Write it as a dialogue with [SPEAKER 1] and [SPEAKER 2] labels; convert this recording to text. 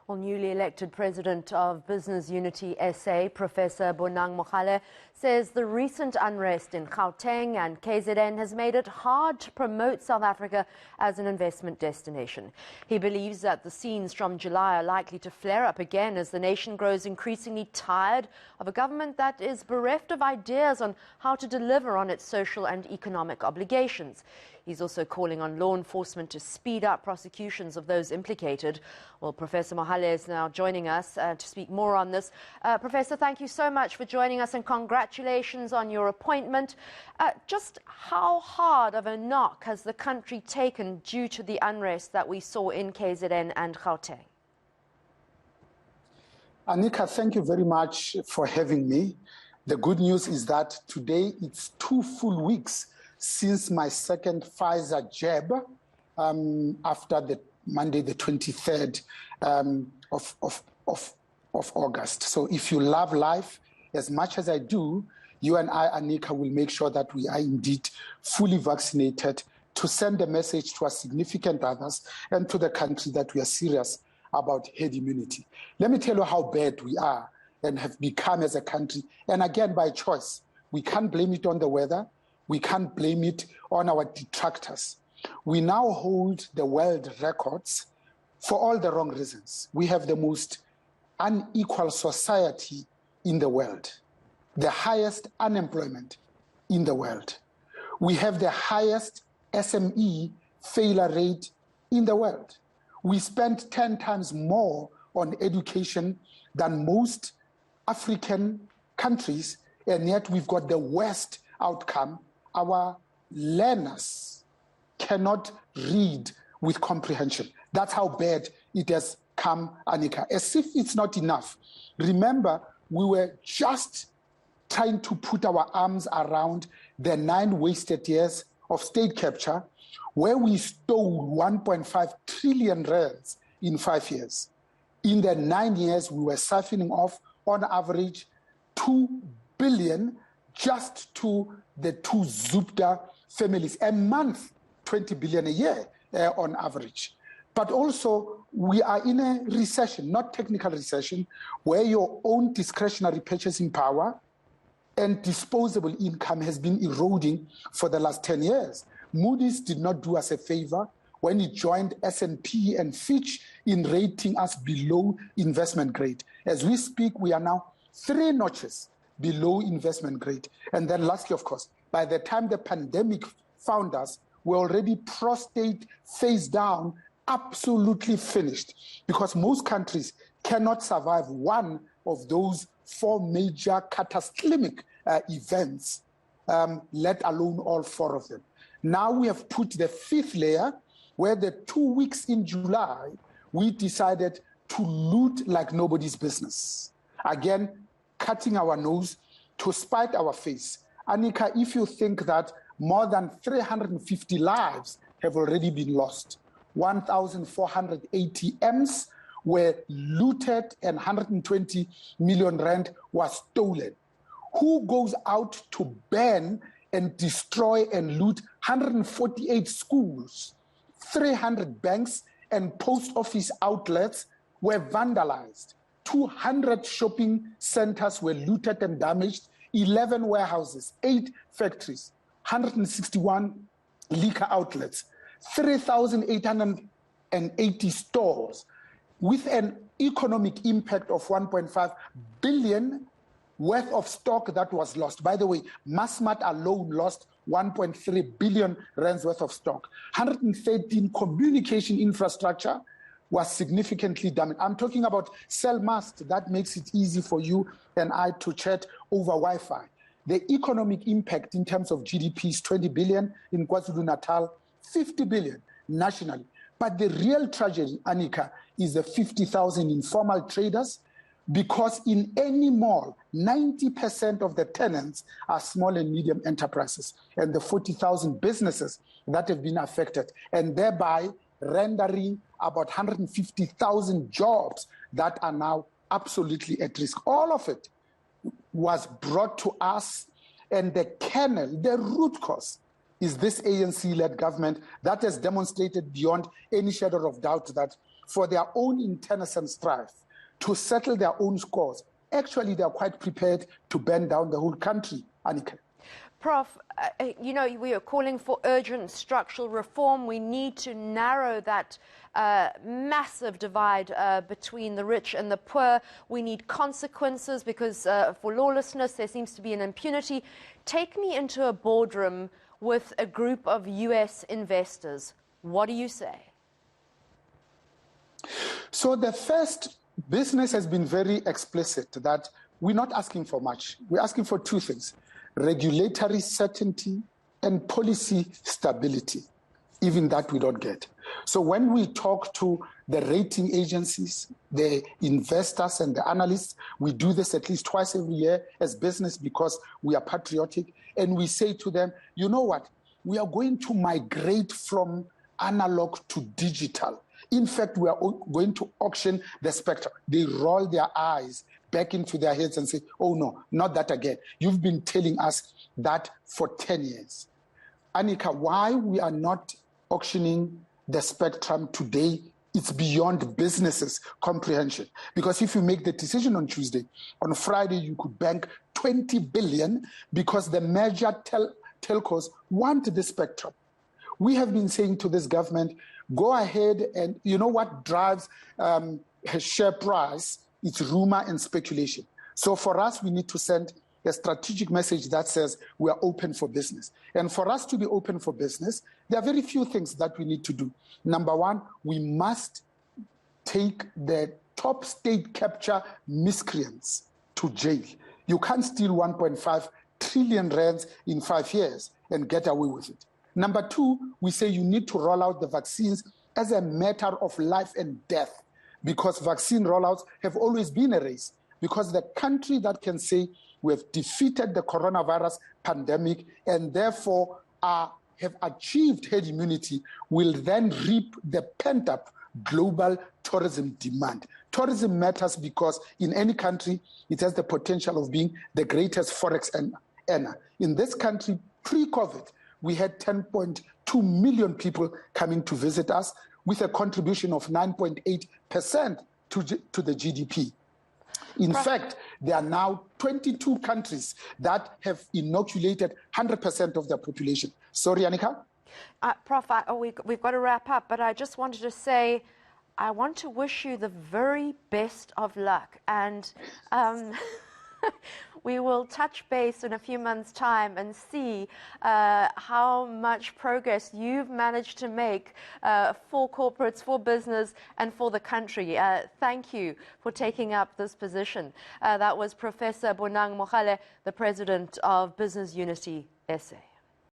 [SPEAKER 1] Well, newly elected president of Business Unity SA, Professor Bonang Mohale, says the recent unrest in Gauteng and KZN has made it hard to promote South Africa as an investment destination. He believes that the scenes from July are likely to flare up again as the nation grows increasingly tired of a government that is bereft of ideas on how to deliver on its social and economic obligations. He's also calling on law enforcement to speed up prosecutions of those implicated. Well, Professor Mohale is now joining us to speak more on this. Professor, thank you so much for joining us and congratulations on your appointment. Just how hard of a knock has the country taken due to the unrest that we saw in KZN and Gauteng?
[SPEAKER 2] Anika, thank you very much for having me. The good news is that today it's 2 full weeks since my second Pfizer jab after the Monday, the 23rd of August. So if you love life as much as I do, you and I, Anika, will make sure that we are indeed fully vaccinated to send a message to our significant others and to the country that we are serious about herd immunity. Let me tell you how bad we are and have become as a country. And again, by choice, we can't blame it on the weather. We can't blame it on our detractors. We now hold the world records for all the wrong reasons. We have the most unequal society in the world, the highest unemployment in the world. We have the highest SME failure rate in the world. We spend 10 times more on education than most African countries, and yet we've got the worst outcome. Our learners cannot read with comprehension. That's how bad it has come, Anika. As if it's not enough. Remember, we were just trying to put our arms around the 9 wasted years of state capture, where we stole 1.5 trillion rands in 5 years. In the 9 years, we were siphoning off, on average, 2 billion just to the 2 Zubda families. A month, 20 billion a year on average. But also, we are in a recession, not technical recession, where your own discretionary purchasing power and disposable income has been eroding for the last 10 years. Moody's did not do us a favor when it joined S&P and Fitch in rating us below investment grade. As we speak, we are now 3 notches below investment grade. And then lastly, of course, by the time the pandemic found us, we're already prostate phase down, absolutely finished, because most countries cannot survive one of those 4 major cataclysmic events, let alone all 4 of them. Now we have put the 5th layer, where the 2 weeks in July, we decided to loot like nobody's business. Again, cutting our nose to spite our face. Anika, if you think that more than 350 lives have already been lost, 1,400 ATMs were looted and 120 million rand was stolen. Who goes out to ban and destroy and loot 148 schools, 300 banks and post office outlets were vandalized, 200 shopping centers were looted and damaged, 11 warehouses, 8 factories, 161 liquor outlets, 3,880 stores, with an economic impact of 1.5 billion worth of stock that was lost. By the way, Massmart alone lost 1.3 billion rands worth of stock. 113 communication infrastructure was significantly damaged. I'm talking about cell mast that makes it easy for you and I to chat over Wi-Fi. The economic impact in terms of GDP is 20 billion in KwaZulu-Natal, 50 billion nationally. But the real tragedy, Anika, is the 50,000 informal traders, because in any mall, 90% of the tenants are small and medium enterprises, and the 40,000 businesses that have been affected, and thereby rendering about 150,000 jobs that are now absolutely at risk. All of it was brought to us, and the kernel, the root cause, is this ANC-led government that has demonstrated beyond any shadow of doubt that for their own internecine strife, to settle their own scores, actually they are quite prepared to burn down the whole country, Annika.
[SPEAKER 1] Prof, we are calling for urgent structural reform. We need to narrow that massive divide between the rich and the poor. We need consequences because for lawlessness there seems to be an impunity. Take me into a boardroom with a group of US investors. What do you say?
[SPEAKER 2] So the first, business has been very explicit that we're not asking for much. We're asking for two things: regulatory certainty and policy stability. Even that we don't get. So when we talk to the rating agencies, the investors and the analysts, we do this at least twice every year as business because we are patriotic. And we say to them, you know what? We are going to migrate from analog to digital. In fact, we are going to auction the spectrum. They roll their eyes back into their heads and say, oh no, not that again. You've been telling us that for 10 years. Annika, why we are not auctioning the spectrum today, it's beyond businesses' comprehension. Because if you make the decision on Tuesday, on Friday you could bank 20 billion because the major telcos want the spectrum. We have been saying to this government, go ahead, and you know what drives share price? It's rumor and speculation. So for us, we need to send a strategic message that says we are open for business. And for us to be open for business, there are very few things that we need to do. Number one, we must take the top state capture miscreants to jail. You can't steal 1.5 trillion rands in 5 years and get away with it. Number two, we say you need to roll out the vaccines as a matter of life and death, because vaccine rollouts have always been a race. Because the country that can say we have defeated the coronavirus pandemic and therefore have achieved herd immunity will then reap the pent-up global tourism demand. Tourism matters because in any country, it has the potential of being the greatest forex earner. In this country, pre-COVID, we had 10.2 million people coming to visit us with a contribution of 9.8% to the GDP. In fact, there are now 22 countries that have inoculated 100% of their population. Sorry, Annika?
[SPEAKER 1] Prof, we've got to wrap up, but I just wanted to say, I want to wish you the very best of luck. And we will touch base in a few months' time and see how much progress you've managed to make for corporates, for business, and for the country. Thank you for taking up this position. That was Professor Bonang Mohale, the president of Business Unity SA.